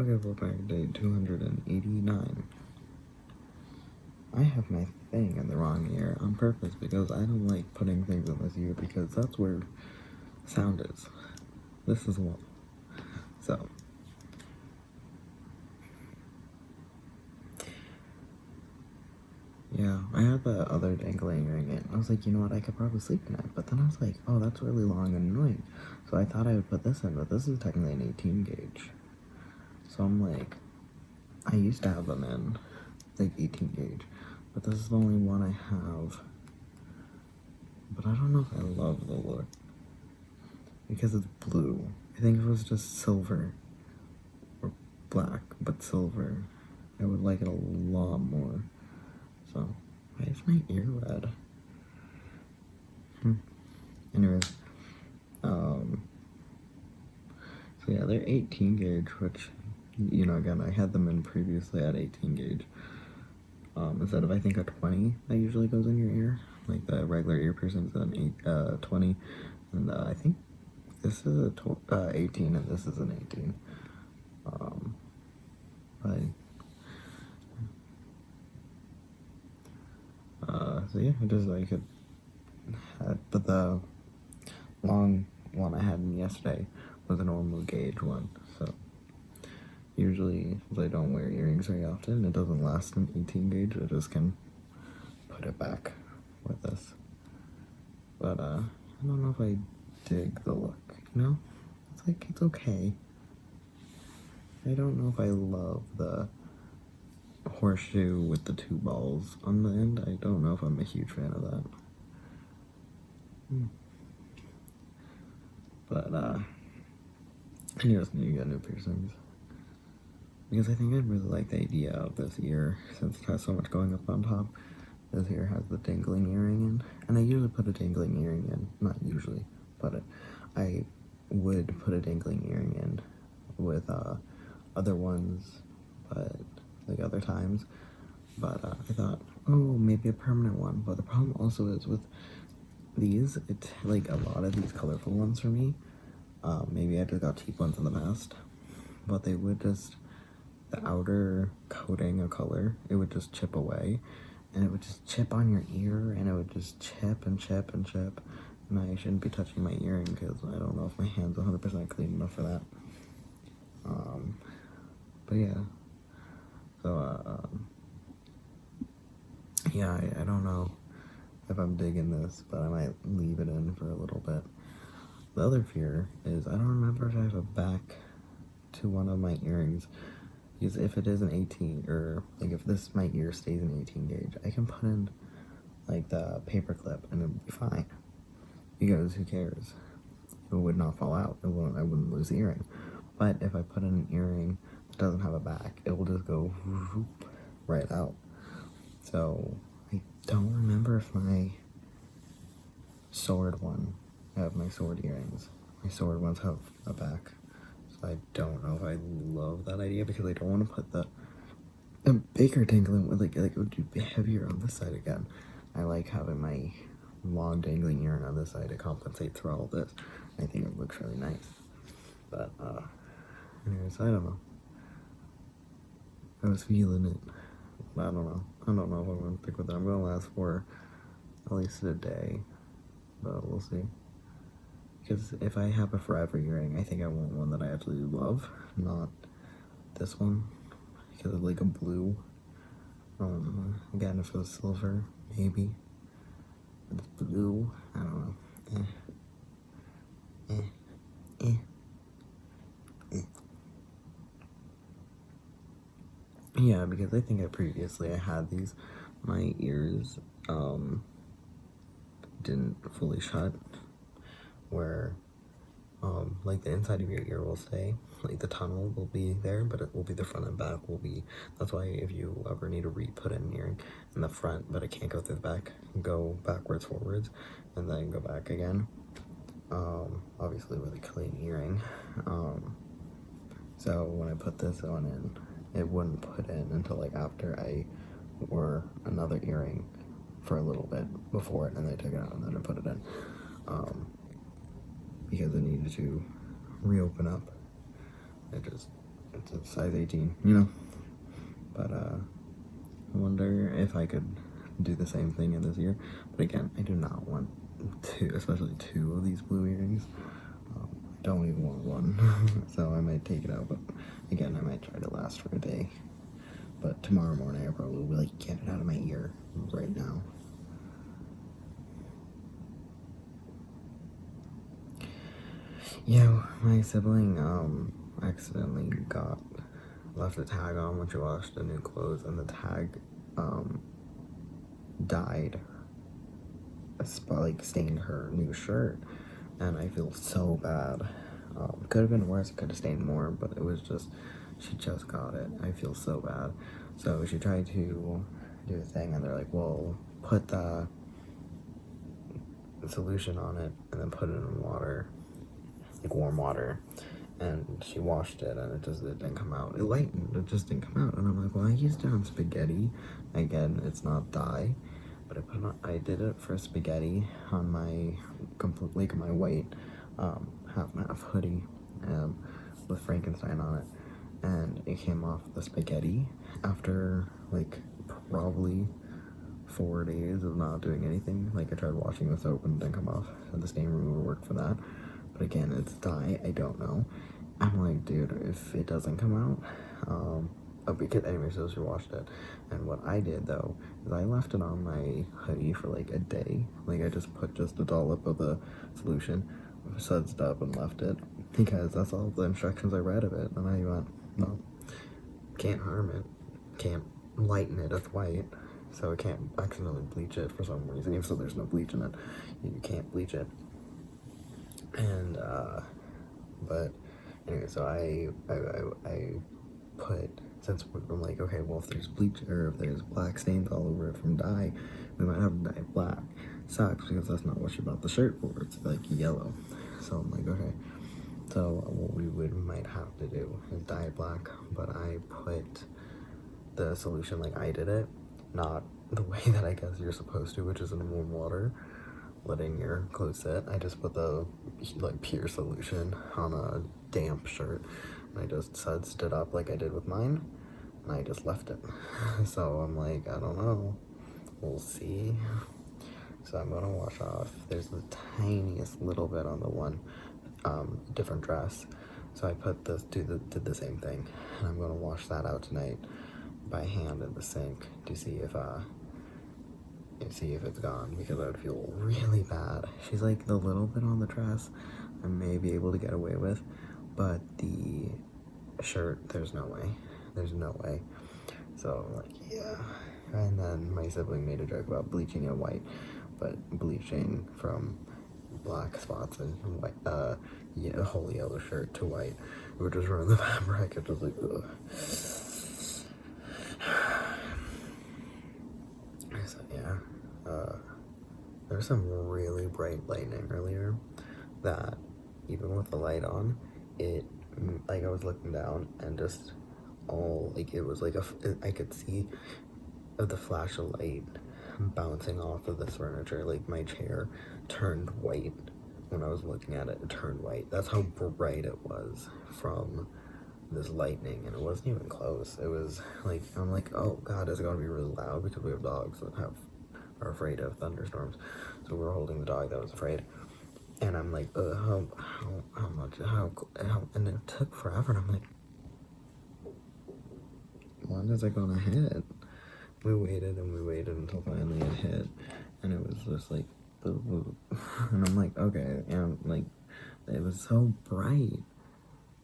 Okay, we're back to day 289. I have my thing in the wrong ear on purpose because I don't like putting things in this ear because that's where sound is. This is one. So, yeah, I had the other dangling earring in. I was like, you know what, I could probably sleep tonight. But then I was like, oh, that's really long and annoying. So I thought I would put this in, but this is technically an 18 gauge. So I'm like, I used to have them in, like 18 gauge. But this is the only one I have. But I don't know if I love the look. Because it's blue. I think if it was just silver. Or black, but silver. I would like it a lot more. So, why is my ear red? Anyways. So yeah, they're 18 gauge, which, you know, again, I had them in previously at 18 gauge. Instead of, I think, a 20 that usually goes in your ear. Like the regular ear piercing's an 20. And I think this is a 18 and this is an 18. So yeah, it just like it had, but the long one I had yesterday was a normal gauge one. So usually, since I don't wear earrings very often, it doesn't last an 18 gauge. I just can put it back with this. But I don't know if I dig the look. You know, it's like it's okay. I don't know if I love the horseshoe with the two balls on the end. I don't know if I'm a huge fan of that. But I just need to get new piercings. Because I think I really like the idea of this ear, since it has so much going up on top. This ear has the dangling earring in, and I usually put a dangling earring in. Not usually, but I would put a dangling earring in with other ones, but like other times. But I thought, oh, maybe a permanent one. But the problem also is with these, it's like a lot of these colorful ones for me. Maybe I just got cheap ones in the past, but they would just, the outer coating of color, it would just chip away, and it would just chip on your ear, and it would just chip and chip and chip, and I shouldn't be touching my earring because I don't know if my hand's 100% clean enough for that. But yeah, so yeah, I don't know if I'm digging this, but I might leave it in for a little bit. The other fear is I don't remember if I have a back to one of my earrings, because if it is an 18, or like if this, my ear stays an 18 gauge, I can put in like the paper clip and it'll be fine, because who cares? It would not fall out. I wouldn't lose the earring. But if I put in an earring that doesn't have a back, it will just go right out. So I don't remember if my sword one, I have my sword earrings. My sword ones have a back. So I don't know if I love that idea, because I don't want to put the bigger dangling with like it would be heavier on this side again. I like having my long dangling earring on this side to compensate for all this. I think it looks really nice. But anyways, I don't know. I was feeling it. I don't know. I don't know if I'm gonna pick with it. I'm gonna last for at least a day, but we'll see. Because if I have a forever earring, I think I want one that I actually love, not this one, because it's like a blue. Again, if it was silver, maybe. But it's blue, I don't know. Yeah, because I think I had these, my ears didn't fully shut, where like the inside of your ear will stay, like the tunnel will be there, but it will be the front and back will be, that's why if you ever need to re-put an earring in the front, but it can't go through the back, go backwards, forwards, and then go back again, obviously with a clean earring. So when I put this one in, it wouldn't put in until like after I wore another earring for a little bit before it, and then I took it out and then I put it in, because it needed to reopen up. It just it's a size 18, you know. But I wonder if I could do the same thing in this year. But again, I do not want two, especially two of these blue earrings. I don't even want one, so I might take it out. But again, I might try to last for a day. But tomorrow morning, I probably will like get it out of my ear right now. Yeah, my sibling accidentally left a tag on when she washed the new clothes, and the tag dyed, like stained her new shirt, and I feel so bad. Could have been worse, it could have stained more, but it was just, she just got it. I feel so bad. So she tried to do a thing, and they're like, well, put the solution on it and then put it in water, like warm water. And she washed it, and it didn't come out. It lightened, it just didn't come out. And I'm like, well, I used it on spaghetti. Again, it's not dye, but I did it for spaghetti on my my white half and half hoodie with Frankenstein on it, and it came off the spaghetti after like probably 4 days of not doing anything. Like I tried washing the soap and it didn't come off, and the stain remover worked for that. But again, it's dye, I don't know. I'm like, dude, if it doesn't come out, because anyway, so she washed it. And what I did though, is I left it on my hoodie for like a day. Like I just put just a dollop of the solution, sudsed up and left it, because that's all the instructions I read of it. And I went, no, can't harm it, can't lighten it, it's white. So it can't accidentally bleach it for some reason, even so there's no bleach in it. You can't bleach it. And but anyway, so I put, since I'm like, okay, well, if there's bleach or if there's black stains all over it from dye, we might have to dye it black. Sucks, because that's not what she bought the shirt for. It's like yellow. So I'm like, okay, so what we might have to do is dye it black. But I put the solution like I did it, not the way that I guess you're supposed to, which is in warm water, letting your clothes sit. I just put the like pure solution on a damp shirt, and I just sudsed it up like I did with mine, and I just left it. So I'm like, I don't know, we'll see. So I'm gonna wash off. There's the tiniest little bit on the one different dress, so I put this, did the same thing, and I'm gonna wash that out tonight by hand in the sink to see if it's gone, because I would feel really bad. She's like, the little bit on the dress I may be able to get away with, but the shirt, there's no way. So I'm like, yeah. And then my sibling made a joke about bleaching it white, but bleaching from black spots and white, a whole yellow shirt to white, it would just ruin the fabric. It was like, ugh. So yeah, there was some really bright lightning earlier that even with the light on, it, like I was looking down and just all, like it was like I could see the flash of light bouncing off of this furniture. Like my chair turned white when I was looking at it. It turned white. That's how bright it was from this lightning, and it wasn't even close. It was like, I'm like, oh god, it's gonna be really loud, because we have dogs that are afraid of thunderstorms. So we were holding the dog that was afraid, and I'm like, how much, and it took forever, and I'm like, when is it gonna hit? We waited and we waited until finally it hit, and it was just like, and I'm like, okay, and like, it was so bright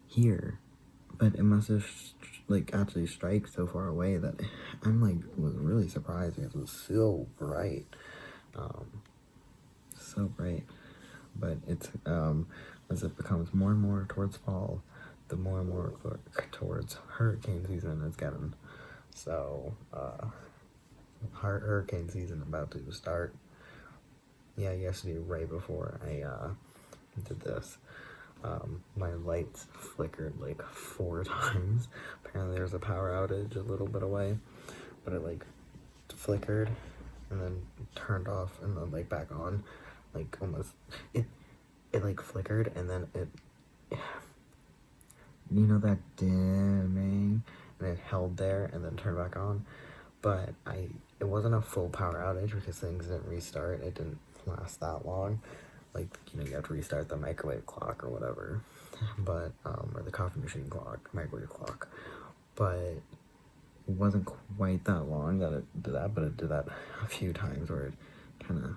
here, but it must have like actually strike so far away that I'm like, was really surprised, because it was so bright, but it's as it becomes more and more towards fall, the more and more towards hurricane season it's getting. So hurricane season about to start. Yeah, yesterday, right before I did this, my lights flickered like 4 times. Apparently there was a power outage a little bit away, but it like flickered and then turned off and then like back on, like almost, it like flickered, and then you know, that dimming, and it held there and then turned back on. But it wasn't a full power outage because things didn't restart. It didn't last that long. Like, you know, you have to restart the microwave clock or whatever, but or the coffee machine clock, microwave clock. But it wasn't quite that long that it did that, but it did that a few times where it kind of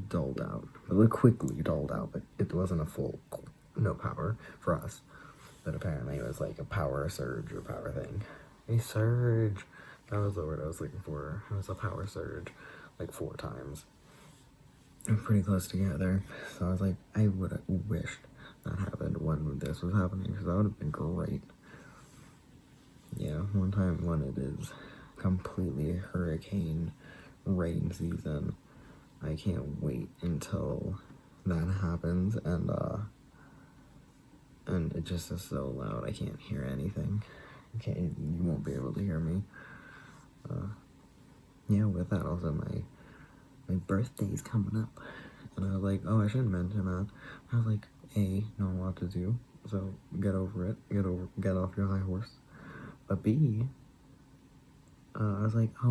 dulled out. It quickly dulled out, but it wasn't a full no power for us. But apparently it was like a power surge or power thing. A surge. That was the word I was looking for. It was a power surge, like 4 times. Pretty close together. So I was like, I would have wished that happened when this was happening, because that would have been great. Yeah, one time when it is completely hurricane rain season, I can't wait until that happens, and it just is so loud I can't hear anything. Okay, you won't be able to hear me. Yeah, with that also my birthday's coming up, and I was like, oh, I shouldn't mention that. I was like, A, not a lot to do, so get over it, get off your high horse. But B, I was like, oh,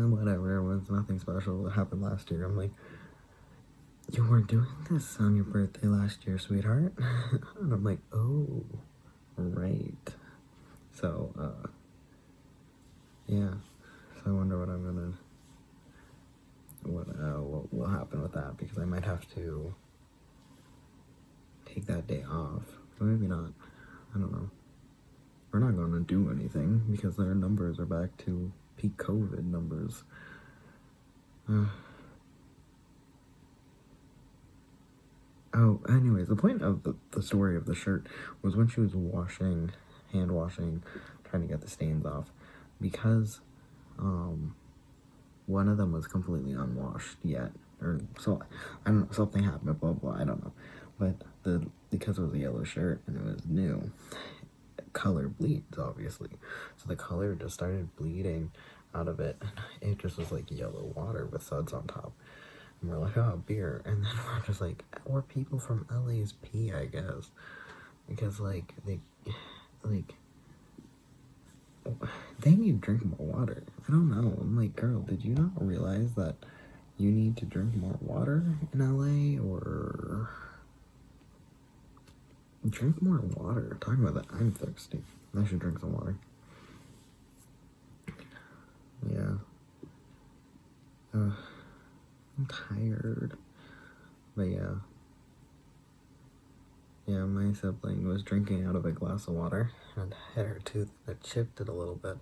whatever, it was nothing special, it happened last year. I'm like, you weren't doing this on your birthday last year, sweetheart. And I'm like, oh, right. So, yeah, so I wonder what I'm gonna, what will happen with that, because I might have to take that day off. Or maybe not. I don't know. We're not going to do anything because their numbers are back to peak COVID numbers. Oh, anyways, the point of the story of the shirt was when she was hand washing, trying to get the stains off, because one of them was completely unwashed yet, or so, I don't know, something happened, blah blah, I don't know, but because it was a yellow shirt and it was new, color bleeds obviously, so the color just started bleeding out of it, and it just was like yellow water with suds on top, and we're like, oh, beer, and then we're just like, or people from LA's pee, I guess, because like they need to drink more water. I don't know. I'm like, girl, did you not realize that you need to drink more water in LA? Or drink more water. Talking about that, I'm thirsty. I should drink some water. Yeah. I'm tired. But yeah. Yeah, my sibling was drinking out of a glass of water and hit her tooth that chipped it a little bit.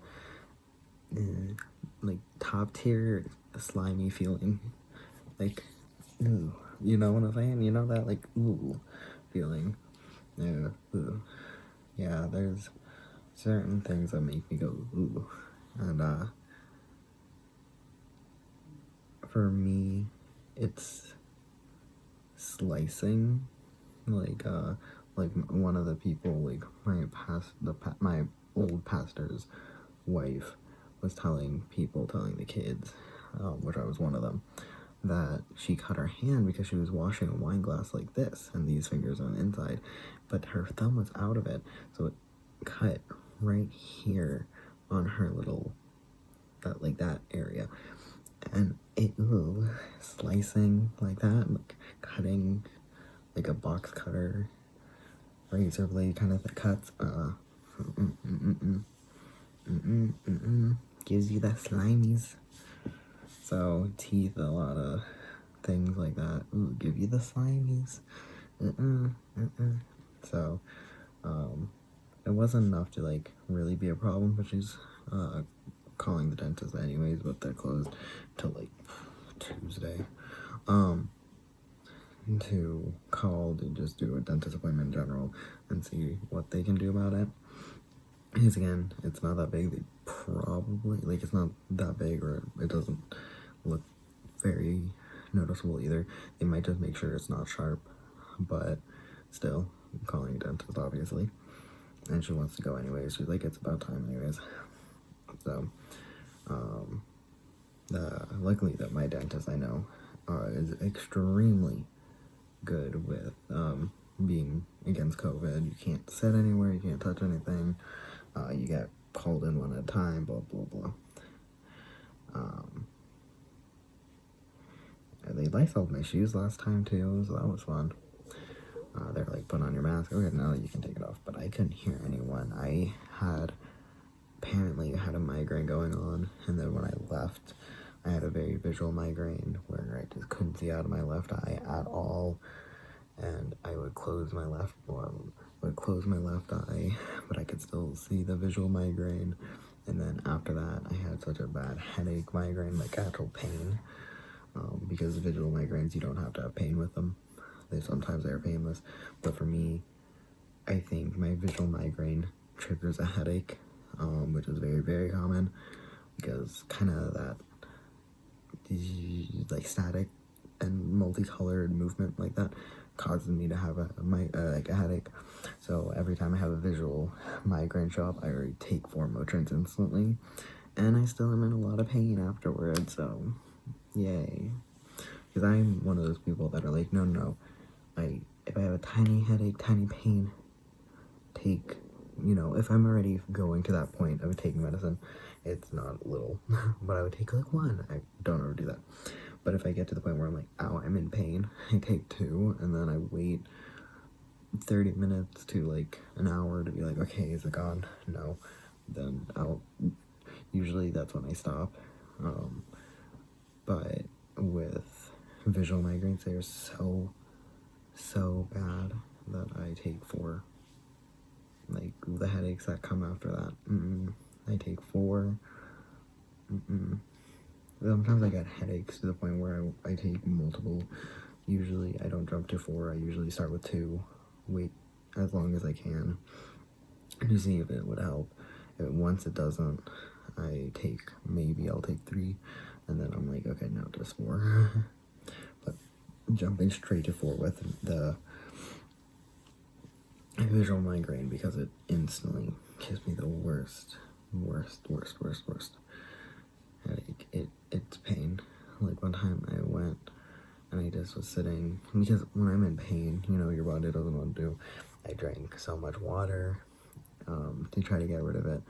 Like top tier slimy feeling. Like, ooh. You know what I'm saying? You know that, like, ooh feeling. Yeah, ooh. Yeah, there's certain things that make me go ooh. And for me, it's slicing. Like one of the people, like my old pastor's wife was telling the kids, which I was one of them, that she cut her hand because she was washing a wine glass like this, and these fingers on the inside, but her thumb was out of it, so it cut right here on her little, that area, and it, slicing like that, like cutting, like a box cutter, razor blade kind of cuts, gives you the slimies. So teeth, a lot of things like that, give you the slimies. So, it wasn't enough to like really be a problem, but she's calling the dentist anyways, but they're closed till like Tuesday. To call to just do a dentist appointment in general and see what they can do about it. Because again, it's not that big. They probably, like, it's not that big, or it doesn't look very noticeable either. They might just make sure it's not sharp, but still, I'm calling a dentist obviously, and she wants to go anyways. She's like, it's about time anyways. So luckily that my dentist I know is extremely good with being, again, since COVID. You can't sit anywhere, you can't touch anything, you get called in one at a time, blah, blah, blah. They Lysoled my shoes last time too, so that was fun. They're like, put on your mask. Okay, now you can take it off. But I couldn't hear anyone. I apparently had a migraine going on, and then when I left, I had a very visual migraine where I just couldn't see out of my left eye at all, and I would close my left eye, but I could still see the visual migraine. And then after that, I had such a bad headache migraine, like actual pain, because visual migraines, you don't have to have pain with them. Sometimes they're painless, but for me, I think my visual migraine triggers a headache, which is very, very common, because kind of that like static and multicolored movement like that causes me to have a headache. So every time I have a visual migraine show up, I already take 4 Motrins instantly, and I still am in a lot of pain afterwards. So yay, because I'm one of those people that are like, no, if I have a tiny headache, tiny pain, take, if I'm already going to that point of taking medicine, it's not little, but I would take like 1. I don't ever do that. But if I get to the point where I'm like, ow, I'm in pain, I take 2, and then I wait 30 minutes to like an hour to be like, okay, is it gone? No. Then usually that's when I stop. But with visual migraines, they're so bad that I take 4. Like, the headaches that come after that, I take 4. Sometimes I get headaches to the point where I take multiple. Usually I don't jump to 4. I usually start with 2, wait as long as I can to see if it would help. Once it doesn't, I'll take 3, and then I'm like, okay, now just 4. But jumping straight to 4 with the visual migraine, because it instantly gives me the worst headache. It's pain. Like one time I went and I just was sitting, because when I'm in pain, your body doesn't want to do. I drank so much water to try to get rid of it.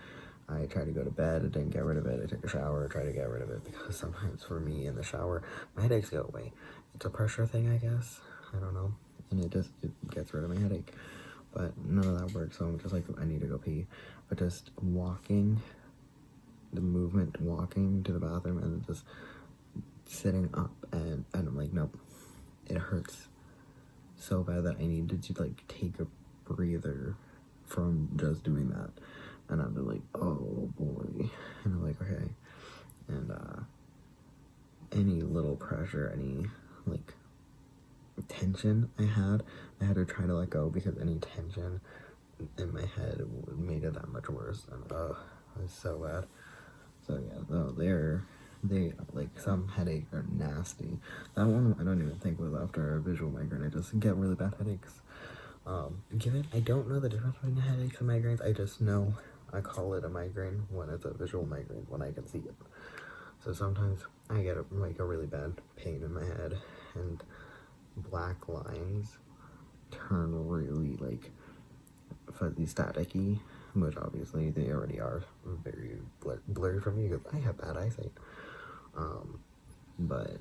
I tried to go to bed, it didn't get rid of it. I took a shower, tried to get rid of it, because sometimes for me in the shower, my headaches go away. It's a pressure thing, I guess. I don't know. And it gets rid of my headache. But none of that works, so I'm just like, I need to go pee. But just walking to the bathroom and just sitting up, and I'm like, nope, it hurts so bad that I needed to like take a breather from just doing that. And I'm just like, oh boy. And I'm like, okay. And any little pressure, any like tension I had to try to let go, because any tension in my head made it that much worse. And it was so bad. So yeah, no, they like, some headaches are nasty. That one I don't even think was after a visual migraine. I just get really bad headaches. I don't know the difference between headaches and migraines. I just know I call it a migraine when it's a visual migraine, when I can see it. So sometimes I get a really bad pain in my head, and black lines turn really like fuzzy, staticky, which obviously they already are very blurry for me because I have bad eyesight. But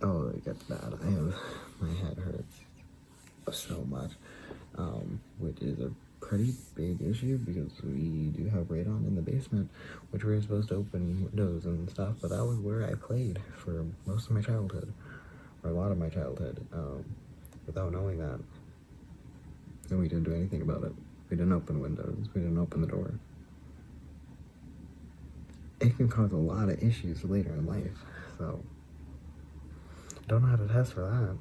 it gets bad. My head hurts so much, which is a pretty big issue, because we do have radon in the basement, which we're supposed to open windows and stuff, but that was where I played for most of my childhood, or a lot of my childhood, without knowing that. And we didn't do anything about it. We didn't open windows, we didn't open the door. It can cause a lot of issues later in life, so don't know how to test for that.